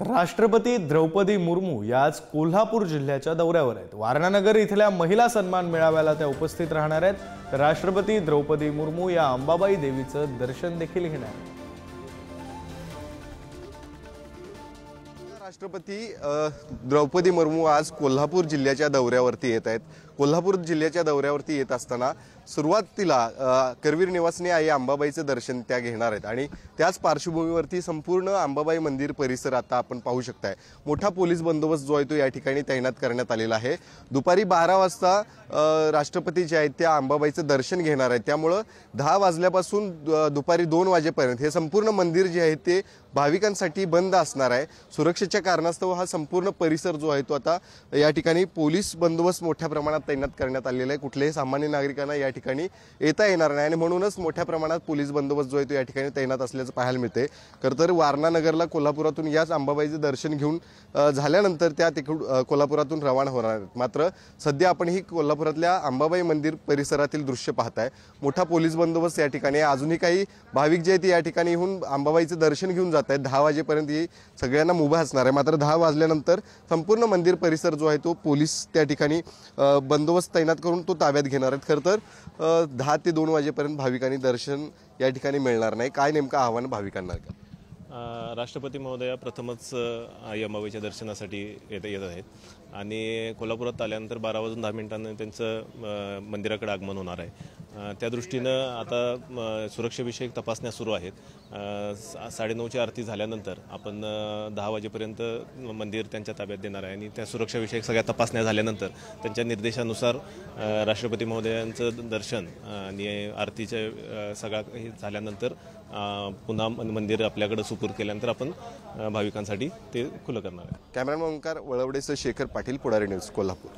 तर राष्ट्रपती द्रौपदी मुर्मू या आज कोल्हापूर जिल्ह्याच्या दौऱ्यावर आहेत। वारणानगर इथल्या महिला सन्मान मेळाव्याला त्या उपस्थित राहणार आहेत। तर राष्ट्रपती द्रौपदी मुर्मू या अंबाबाई देवीचं दर्शन देखील घेणार आहेत। राष्ट्रपती द्रौपदी मुर्मू आज कोल्हापूर जिल्ह्याच्या दौऱ्यावरती येत आहेत। कोल्हापूर जिल्ह्याच्या दौऱ्यावरती येत असताना सुरुवातीला करवीर निवासनी आई अंबाबाईचं दर्शन त्या घेणार आहेत आणि त्याच पार्श्वभूमीवरती संपूर्ण अंबाबाई मंदिर परिसर आता आपण पाहू शकताय। मोठा पोलीस बंदोबस्त जो आहे तो या ठिकाणी तैनात करण्यात आलेला आहे। दुपारी 12 वाजता राष्ट्रपती जे आहेत त्या अंबाबाईचं दर्शन घेणार आहेत, त्यामुळे 10 वाजल्यापासून दुपारी 2 वाजेपर्यंत हे संपूर्ण मंदिर जे आहे ते भाविकांसाठी बंद असणार आहे। सुरक्षेच्या कारणास्तव हा संपूर्ण परिसर जो आहे तो आता या ठिकाणी पोलीस बंदोबस्त मोठ्या प्रमाणात तैनात करण्यात आलेला आहे। कुठल्याही सामान्य नागरिकांना या ठिकाणी येता येणार नाही आणि म्हणूनच मोठ्या प्रमाणात पोलीस बंदोबस्त जो आहे तो या ठिकाणी तैनात असल्याचं पाहायला मिळते। तर वारणानगरला कोल्हापुरातून याच अंबाबाईचं दर्शन घेऊन झाल्यानंतर त्या कोल्हापुरातून रवाना होणार आहेत। मात्र सध्या आपण ही कोल्हापुरातल्या अंबाबाई मंदिर परिसरातील दृश्य पाहताय। मोठा पोलीस बंदोबस्त या ठिकाणी अजूनही काही भाविक जे आहेत या ठिकाणी येऊन अंबाबाईचं दर्शन घेऊन जात आहेत। 10 वाजेपर्यंत ही सगळ्यांना मुभा असणार आहे। मात्र 10 वाजल्यानंतर संपूर्ण मंदिर परिसर जो आहे तो पोलीस त्या ठिकाणी बंदोबस्त तैनात करून तो ताब्यात घेणार आहेत। खरं तर 10 ते 2 वाजेपर्यंत भाविकांनी दर्शन या ठिकाणी मिळणार नाही। काय नेमकं आव्हान भाविकांना? राष्ट्रपती महोदया प्रथमच आई अंबाबाईच्या दर्शनासाठी येत आहेत आणि कोल्हापुरात आल्यानंतर 12 वाजून 10 मिनिटांनी त्यांचं मंदिराकडे आगमन होणार आहे। त्या दृष्टीनं आता सुरक्षेविषयक तपासण्या सुरू आहेत। 9:30ची आरती झाल्यानंतर आपण 10 वाजेपर्यंत मंदिर त्यांच्या ताब्यात देणार आहे आणि त्या सुरक्षाविषयक सगळ्या तपासण्या झाल्यानंतर त्यांच्या निर्देशानुसार राष्ट्रपती महोदयांचं दर्शन आणि आरतीच्या सगळा झाल्यानंतर पुन्हा मंदिर आपल्याकडे सुपूर्द केल्यानंतर आपण भाविकांसाठी ते खुलं करणार आहे। कॅमेरामॅन ओंकार वळवडेसह शेखर पाटील, पुढारी न्यूज, कोल्हापूर।